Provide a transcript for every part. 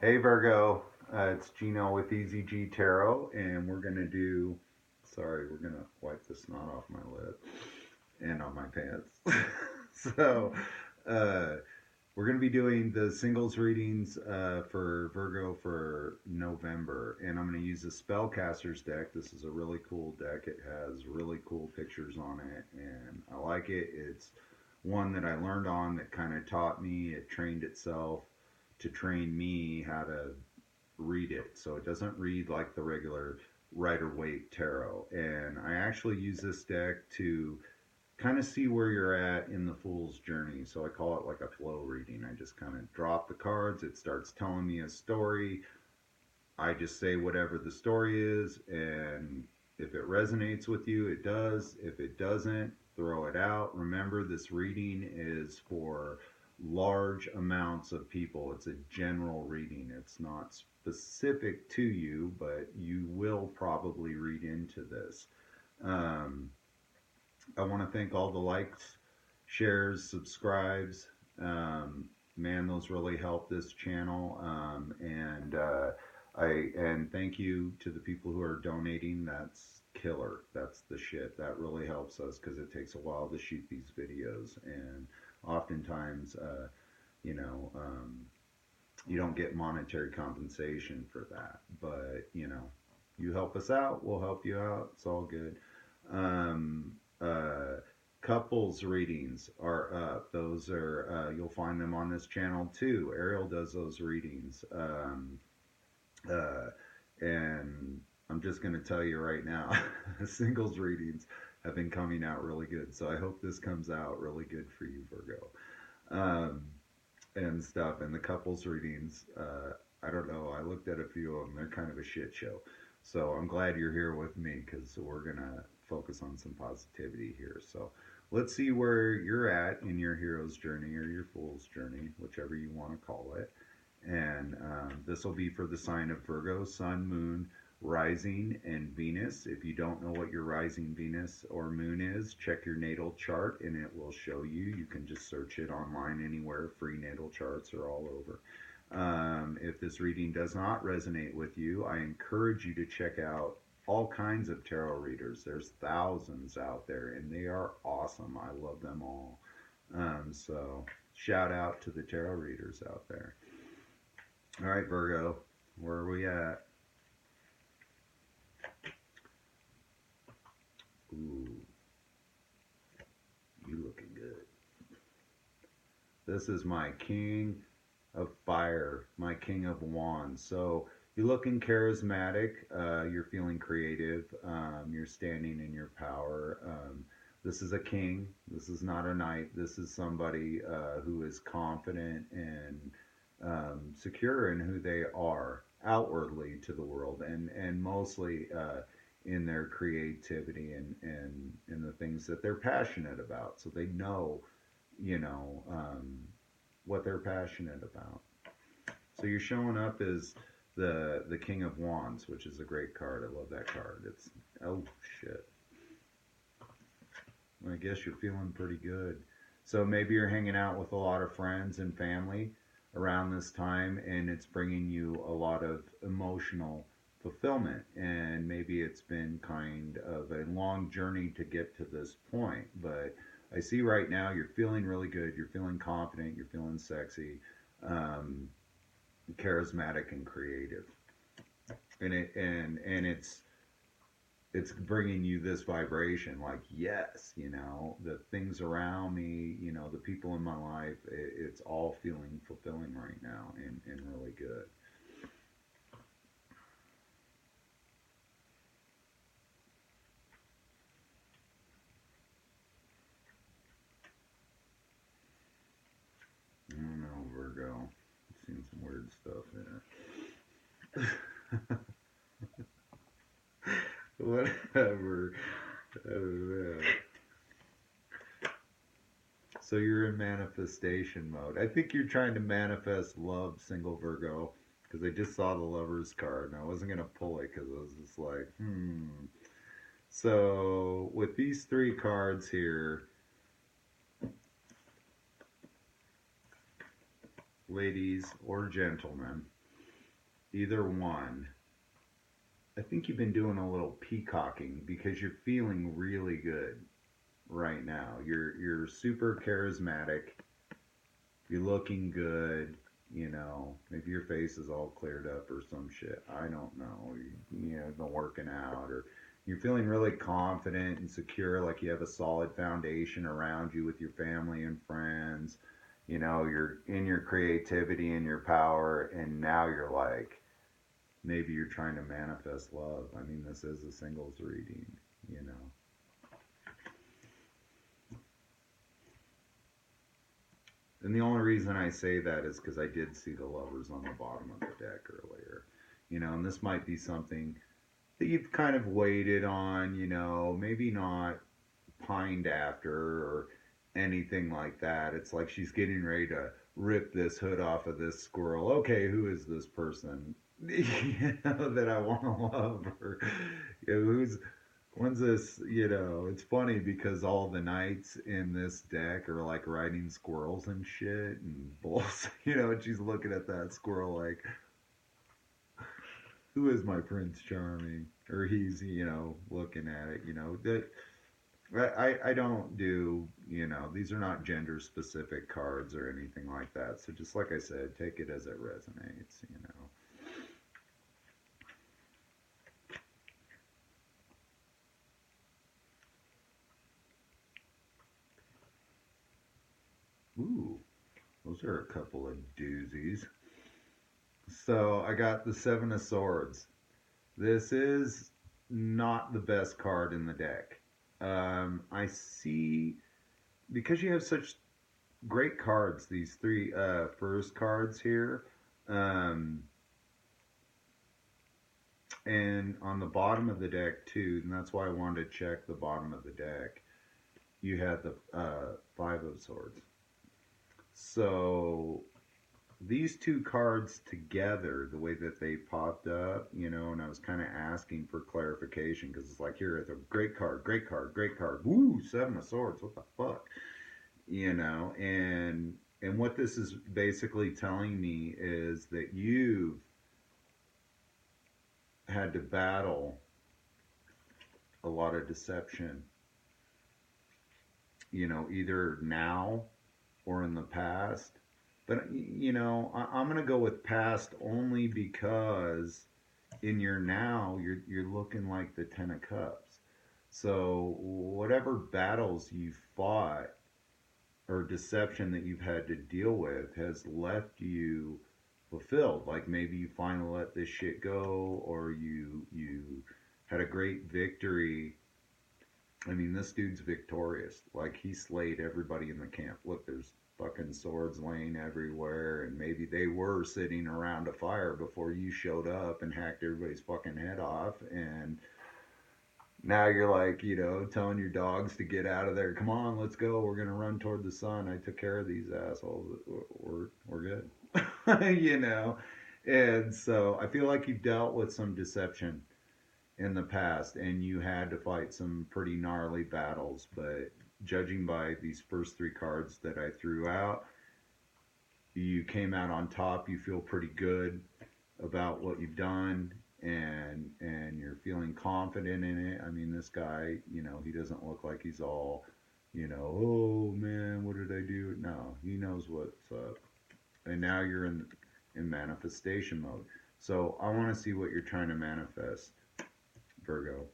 Hey Virgo, it's Gino with Easy G Tarot, and we're gonna do. Sorry, we're gonna wipe the snot off my lip and on my pants. so, uh, we're gonna be doing the singles readings for Virgo for November, and I'm gonna use the Spellcasters deck. This is a really cool deck. It has really cool pictures on it, and I like it. It's one that I learned on that kind of taught me. It trained itself to train me how to read it. So it doesn't read like the regular Rider Waite tarot. And I actually use this deck to kind of see where you're at in the Fool's Journey. So I call it like a flow reading. I just kind of drop the cards, it starts telling me a story. I just say whatever the story is, and if it resonates with you, it does. If it doesn't, throw it out. Remember, this reading is for large amounts of people. It's a general reading, it's not specific to you, but you will probably read into this. Um, I want to thank all the likes, shares, subscribes. Um, Man, those really help this channel. And thank you to the people who are donating. That's killer. That's the shit. That really helps us because it takes a while to shoot these videos, and oftentimes, you know, you don't get monetary compensation for that. But you help us out, we'll help you out. It's all good. Um, uh, Couples readings are up. Those are you'll find them on this channel too. Ariel does those readings, uh, and I'm just going to tell you right now, singles readings have been coming out really good. So I hope this comes out really good for you, Virgo, um, and stuff. And the couples readings, I don't know. I looked at a few of them. They're kind of a shit show. So I'm glad you're here with me because we're gonna focus on some positivity here. So let's see where you're at in your hero's journey or your fool's journey, whichever you want to call it. And this will be for the sign of Virgo, Sun, Moon, Rising, and Venus. If you don't know what your rising Venus or Moon is, check your natal chart and it will show you. You can just search it online anywhere. Free natal charts are all over. If this reading does not resonate with you, I encourage you to check out all kinds of tarot readers. There's thousands out there, and they are awesome. I love them all. So, shout out to the tarot readers out there. All right, Virgo, where are we at? Ooh, you looking good. This is my King of Fire, my King of Wands. So you're looking charismatic. You're feeling creative. You're standing in your power. This is a king. This is not a knight. This is somebody who is confident and secure in who they are outwardly to the world, and mostly in their creativity and in the things that they're passionate about. So they know, you know, what they're passionate about. So you're showing up as the King of Wands, which is a great card. I love that card. It's oh shit. I guess you're feeling pretty good. So maybe you're hanging out with a lot of friends and family around this time, and it's bringing you a lot of emotional fulfillment. And maybe it's been kind of a long journey to get to this point, but I see right now you're feeling really good. You're feeling confident. You're feeling sexy, um, charismatic, and creative. And it's bringing you this vibration like, yes, the things around me, the people in my life, it's all feeling fulfilling right now, and really good. I don't know, Virgo. I've seen some weird stuff there. Whatever. Oh, man. So you're in manifestation mode. I think you're trying to manifest love, single Virgo, because I just saw the Lovers card, and I wasn't gonna pull it because I was just like, hmm. So with these three cards here, ladies or gentlemen, either one, I think you've been doing a little peacocking because you're feeling really good right now. You're super charismatic. You're looking good. You know, maybe your face is all cleared up or some shit. I don't know. You know, been working out, or you're feeling really confident and secure, like you have a solid foundation around you with your family and friends. You know, you're in your creativity and your power, and now you're like, maybe you're trying to manifest love. I mean, this is a singles reading, you know. And the only reason I say that is because I did see the lovers on the bottom of the deck earlier. You know, and this might be something that you've kind of waited on, you know, maybe not pined after or anything like that. It's like she's getting ready to rip this hood off of this squirrel. Okay, who is this person? You know, that I want to love, or you know, when's this? You know, it's funny because all the knights in this deck are like riding squirrels and shit and bulls. You know, and she's looking at that squirrel like, who is my Prince Charming? Or he's, you know, looking at it, you know, that I don't do, you know, these are not gender specific cards or anything like that. So just like I said, take it as it resonates, you know. Ooh, those are a couple of doozies. So I got the Seven of Swords. This is not the best card in the deck. I see, because you have such great cards, these three first cards here. Um, and on the bottom of the deck too, and that's why I wanted to check the bottom of the deck. You had the Five of Swords. So these two cards together, the way that they popped up, you know, and I was kind of asking for clarification because it's like, here, it's a great card, great card, great card. Woo, Seven of Swords. What the fuck, you know? And what this is basically telling me is that you've had to battle a lot of deception, you know, either now or in the past. But, you know, I'm going to go with past only because in your now, you're looking like the Ten of Cups. So whatever battles you fought or deception that you've had to deal with has left you fulfilled. Like maybe you finally let this shit go, or you had a great victory. I mean, this dude's victorious. Like, he slayed everybody in the camp. Look, there's fucking swords laying everywhere, and maybe they were sitting around a fire before you showed up and hacked everybody's fucking head off. And now you're like, you know, telling your dogs to get out of there. Come on, let's go. We're gonna run toward the sun. I took care of these assholes. We're good. You know. And so I feel like you've dealt with some deception in the past, and you had to fight some pretty gnarly battles. But judging by these first three cards that I threw out, you came out on top. You feel pretty good about what you've done, and you're feeling confident in it. I mean, this guy, you know, he doesn't look like he's all, you know, oh man, what did I do? No, he knows what's up. And now you're in manifestation mode. So I want to see what you're trying to manifest, Virgo.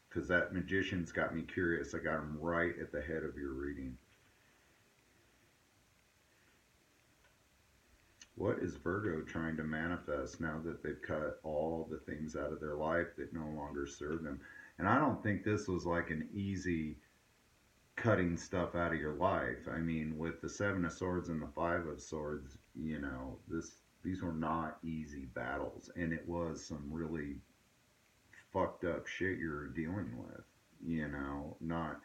Because that magician's got me curious. I got him right at the head of your reading. What is Virgo trying to manifest now that they've cut all the things out of their life that no longer serve them? And I don't think this was like an easy cutting stuff out of your life. I mean, with the Seven of Swords and the Five of Swords, you know, these were not easy battles, and it was some really fucked up shit you're dealing with. You know, not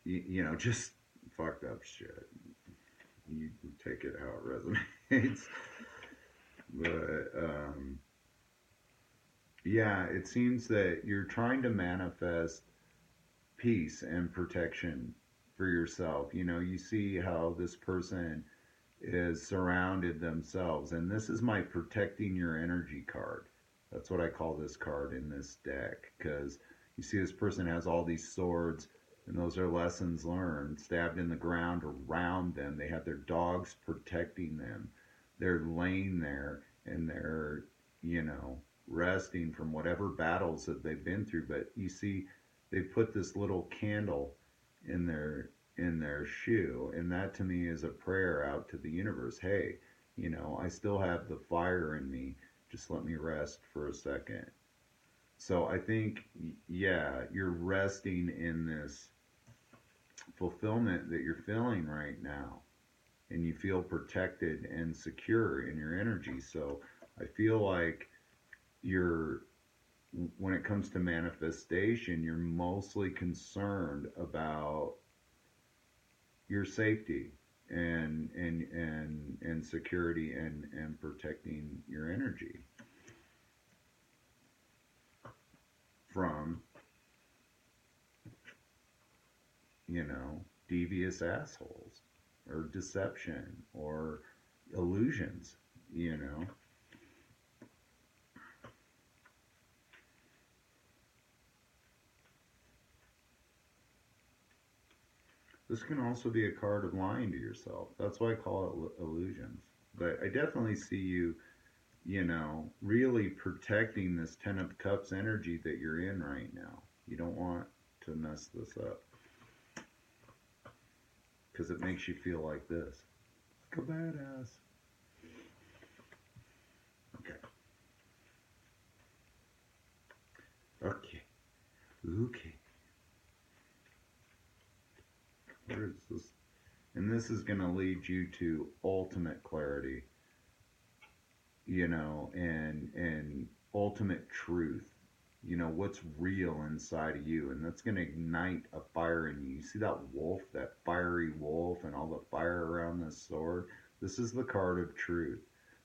you know, just fucked up shit. You take it how it resonates. But yeah, it seems that you're trying to manifest peace and protection for yourself. You know, you see how this person is surrounded themselves, and this is my protecting your energy card. That's what I call this card in this deck, because you see this person has all these swords, and those are lessons learned, stabbed in the ground around them. They have their dogs protecting them. They're laying there and they're, you know, resting from whatever battles that they've been through. But you see, they put this little candle in their shoe, and that to me is a prayer out to the universe. Hey, you know, I still have the fire in me. Just let me rest for a second. So I think, yeah, you're resting in this fulfillment that you're feeling right now, and you feel protected and secure in your energy. So I feel like you're, when it comes to manifestation, you're mostly concerned about your safety and security and protecting your energy from, you know, devious assholes or deception or illusions, you know. This can also be a card of lying to yourself. That's why I call it illusions. But I definitely see you, you know, really protecting this Ten of Cups energy that you're in right now. You don't want to mess this up because it makes you feel like this. Like a badass. Okay. Okay. Okay. Where is this? And this is going to lead you to ultimate clarity, you know, and ultimate truth. You know, what's real inside of you, and that's going to ignite a fire in you. You see that wolf, that fiery wolf, and all the fire around this sword? This is the card of truth.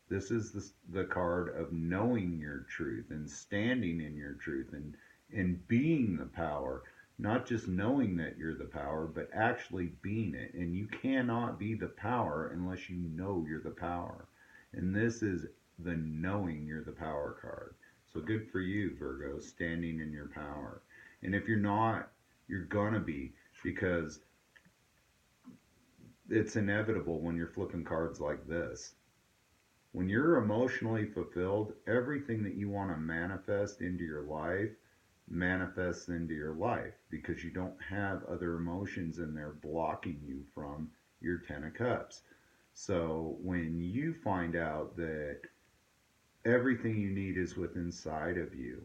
This is the card of knowing your truth and standing in your truth and being the power. Not just knowing that you're the power, but actually being it. And you cannot be the power unless you know you're the power. And this is the knowing you're the power card. So good for you, Virgo, standing in your power. And if you're not, you're gonna be, because it's inevitable when you're flipping cards like this. When you're emotionally fulfilled, everything that you want to manifest into your life manifests into your life, because you don't have other emotions in there blocking you from your Ten of Cups. So when you find out that everything you need is within inside of you,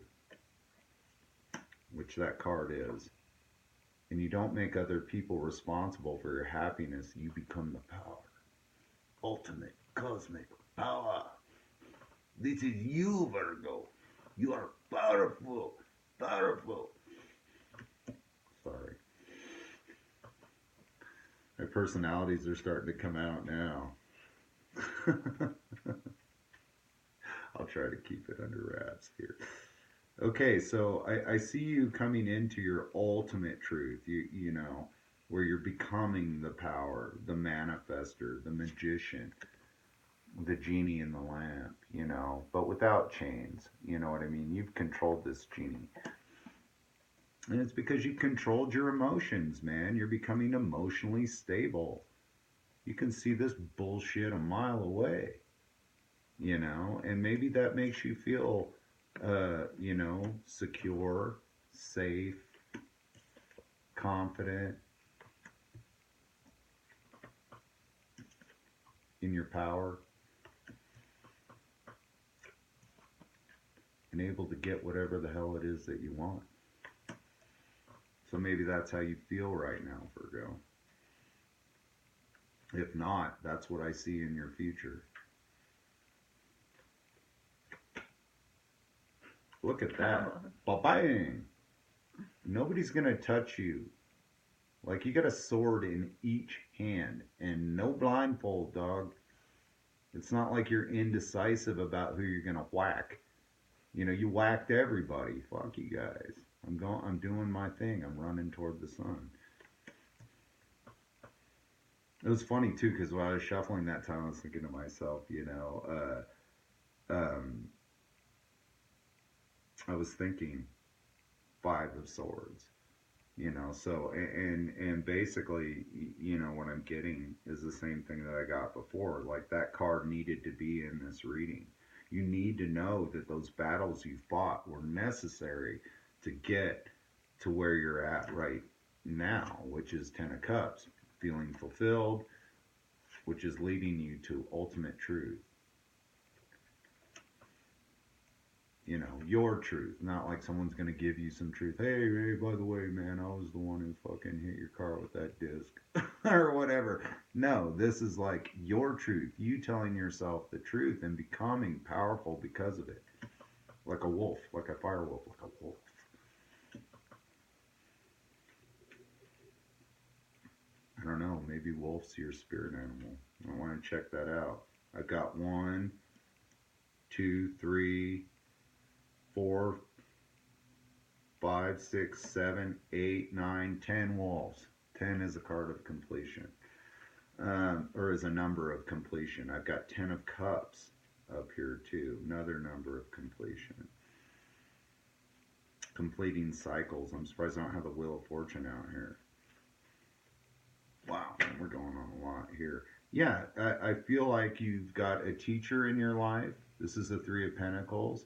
which that card is, and you don't make other people responsible for your happiness, you become the power. Ultimate cosmic power. This is you, Virgo. You are powerful. Powerful. Sorry. My personalities are starting to come out now. I'll try to keep it under wraps here. Okay, so I see you coming into your ultimate truth, you know, where you're becoming the power, the manifester, the magician, the genie in the lamp, you know, but without chains. You know what I mean? You've controlled this genie. And it's because you controlled your emotions, man. You're becoming emotionally stable. You can see this bullshit a mile away, you know, and maybe that makes you feel, you know, secure, safe, confident in your power, and able to get whatever the hell it is that you want. So maybe that's how you feel right now, Virgo. If not, that's what I see in your future. Look at that. Ba-bang! Nobody's going to touch you. Like, you got a sword in each hand and no blindfold, dog. It's not like you're indecisive about who you're going to whack. You know, you whacked everybody. Fuck you guys. I'm doing my thing. I'm running toward the sun. It was funny too because while I was shuffling that time, I was thinking to myself, I was thinking Five of Swords. So and basically, what I'm getting is the same thing that I got before. Like that card needed to be in this reading. You need to know that those battles you fought were necessary to get to where you're at right now, which is 10 of Cups, feeling fulfilled, which is leading you to ultimate truth. Your truth, not like someone's going to give you some truth. Hey, by the way, man, I was the one who fucking hit your car with that disc or whatever. No, this is like your truth. You telling yourself the truth and becoming powerful because of it. Like a wolf, like a fire wolf, like a wolf. I don't know, maybe wolf's your spirit animal. I want to check that out. I've got one, two, three, four, 5, 6, 7, 8, 9, 10 wolves. 10 is a card of completion, or is a number of completion. I've got 10 of cups up here too, another number of completion. Completing cycles. I'm surprised I don't have the Wheel of Fortune out here. Wow, we're going on a lot here. Yeah, I feel like you've got a teacher in your life. This is the Three of Pentacles.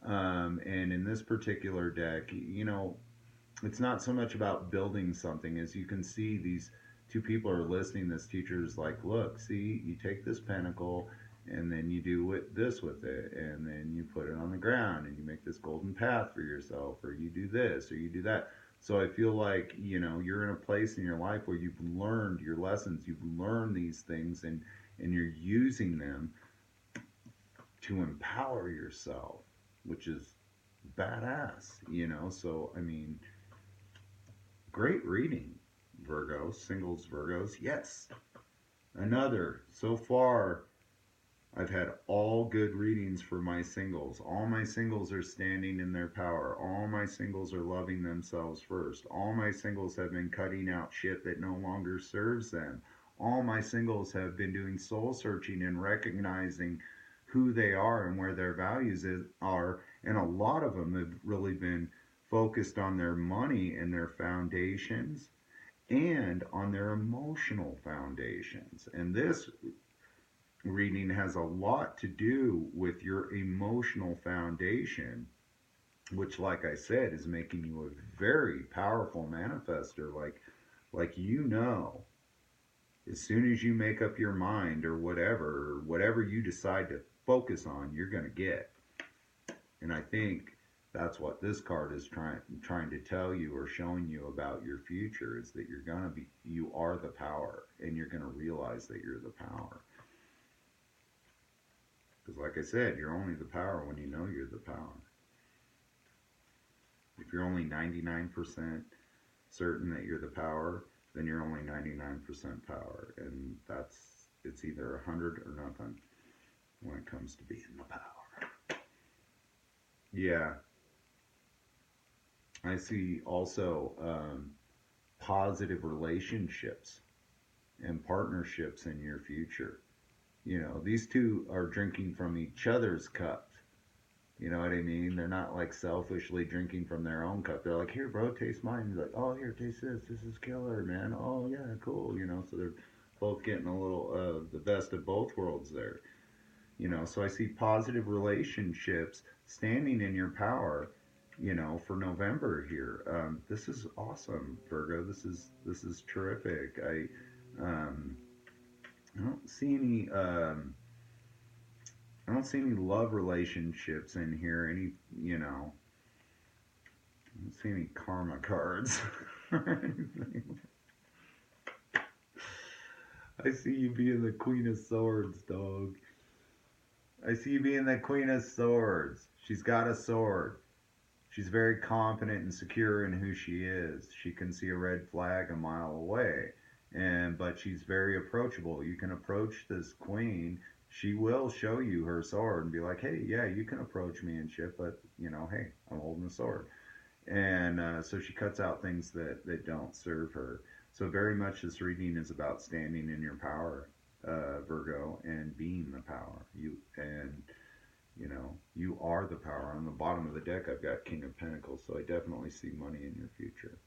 And in this particular deck, it's not so much about building something as you can see these two people are listening. This teacher is like, look, see, you take this pentacle and then you do this with it, and then you put it on the ground and you make this golden path for yourself, or you do this or you do that. So I feel like you're in a place in your life where you've learned your lessons, you've learned these things, and you're using them to empower yourself, which is badass. So I mean, great reading, Virgo, singles Virgos. Yes. Another. So far, I've had all good readings for my singles. All my singles are standing in their power. All my singles are loving themselves first. All my singles have been cutting out shit that no longer serves them. All my singles have been doing soul searching and recognizing who they are and where their are. And a lot of them have really been focused on their money and their foundations and on their emotional foundations. And this reading has a lot to do with your emotional foundation, which, like I said, is making you a very powerful manifester. Like as soon as you make up your mind or whatever you decide to focus on, you're going to get. And I think that's what this card is trying to tell you or showing you about your future, is that you are the power, and you're going to realize that you're the power. Because like I said, you're only the power when you know you're the power. If you're only 99% certain that you're the power, then you're only 99% power. And it's either 100 or nothing when it comes to being the power. Yeah. I see also positive relationships and partnerships in your future. These two are drinking from each other's cups. You know what I mean? They're not like selfishly drinking from their own cup. They're like, here, bro, taste mine. He's like, oh, here, taste this. This is killer, man. Oh, yeah, cool. So they're both getting a little the best of both worlds there. So I see positive relationships standing in your power, for November here. This is awesome, Virgo. This is terrific. I don't see any I don't see any love relationships in here. I don't see any karma cards or anything. I see you being the Queen of Swords, dog. I see you being the Queen of Swords. She's got a sword. She's very confident and secure in who she is. She can see a red flag a mile away. But she's very approachable. You can approach this queen. She will show you her sword and be like, hey, yeah, you can approach me and shit, but hey, I'm holding the sword. And so she cuts out things that don't serve her. So very much this reading is about standing in your power, Virgo, and being the power. You are the power. On the bottom of the deck, I've got King of Pentacles, so I definitely see money in your future.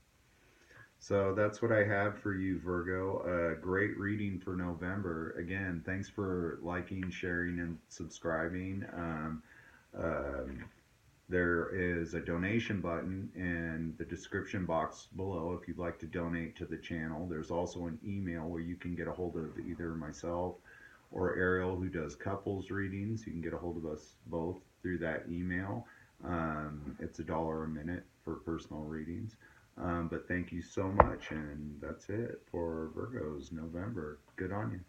So that's what I have for you, Virgo. Great reading for November. Again, thanks for liking, sharing, and subscribing. Um, there is a donation button in the description box below if you'd like to donate to the channel. There's also an email where you can get a hold of either myself or Ariel, who does couples readings. You can get a hold of us both through that email. It's $1 a minute for personal readings. But thank you so much, and that's it for Virgo's November. Good on you.